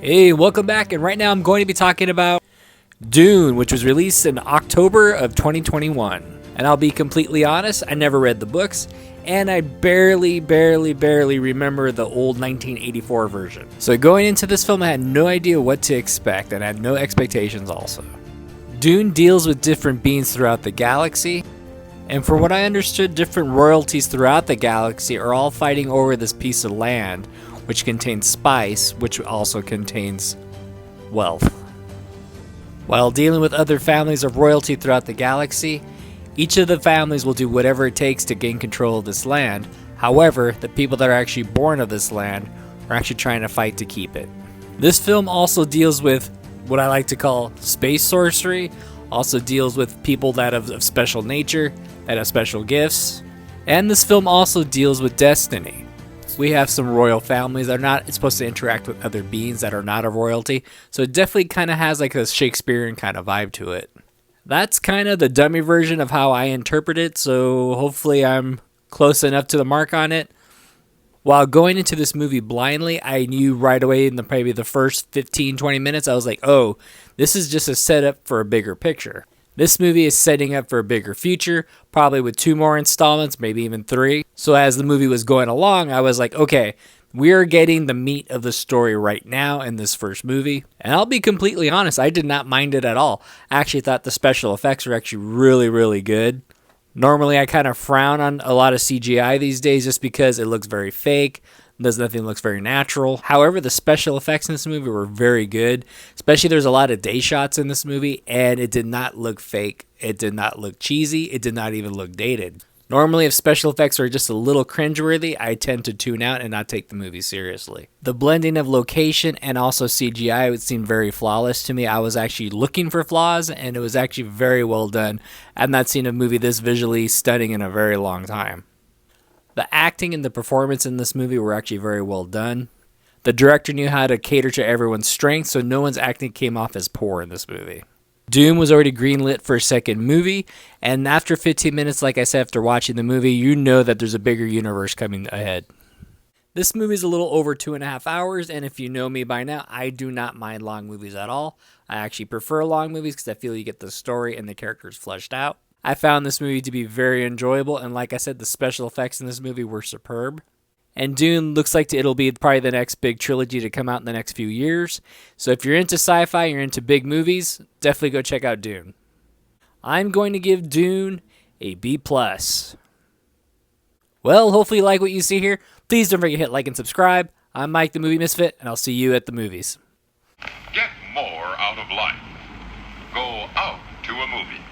Hey, welcome back, and right now I'm going to be talking about Dune, which was released in October of 2021. And I'll be completely honest, I never read the books, and I barely remember the old 1984 version. So going into this film, I had no idea what to expect, and I had no expectations also. Dune deals with different beings throughout the galaxy, and from what I understood, different royalties throughout the galaxy are all fighting over this piece of land, which contains spice, which also contains wealth. While dealing with other families of royalty throughout the galaxy, each of the families will do whatever it takes to gain control of this land. However, the people that are actually born of this land are actually trying to fight to keep it. This film also deals with what I like to call space sorcery, also deals with people that have of special nature, that have special gifts, and this film also deals with destiny. We have some royal families that are not supposed to interact with other beings that are not of royalty, so it definitely kind of has like a Shakespearean kind of vibe to it. That's kind of the dummy version of how I interpret it, so hopefully I'm close enough to the mark on it. While going into this movie blindly, I knew right away in probably the first 15-20 minutes, I was like, oh, this is just a setup for a bigger picture. This movie is setting up for a bigger future, probably with 2 more installments, maybe even 3. So as the movie was going along, I was like, okay, we're getting the meat of the story right now in this first movie. And I'll be completely honest, I did not mind it at all. I actually thought the special effects were actually really good. Normally, I kind of frown on a lot of CGI these days just because it looks very fake. Nothing looks very natural. However, the special effects in this movie were very good. Especially there's a lot of day shots in this movie, and it did not look fake. It did not look cheesy. It did not even look dated. Normally, if special effects are just a little cringeworthy, I tend to tune out and not take the movie seriously. The blending of location and also CGI would seem very flawless to me. I was actually looking for flaws, and it was actually very well done. I've not seen a movie this visually stunning in a very long time. The acting and the performance in this movie were actually very well done. The director knew how to cater to everyone's strengths, so no one's acting came off as poor in this movie. Dune was already greenlit for a second movie, and after 15 minutes, like I said, after watching the movie, you know that there's a bigger universe coming ahead. This movie is a little over 2.5 hours, and if you know me by now, I do not mind long movies at all. I actually prefer long movies because I feel you get the story and the characters fleshed out. I found this movie to be very enjoyable, and like I said, the special effects in this movie were superb. And Dune looks like it'll be probably the next big trilogy to come out in the next few years. So if you're into sci-fi, you're into big movies, definitely go check out Dune. I'm going to give Dune a B+. Well, hopefully you like what you see here. Please don't forget to hit like and subscribe. I'm Mike the Movie Misfit, and I'll see you at the movies. Get more out of life. Go out to a movie.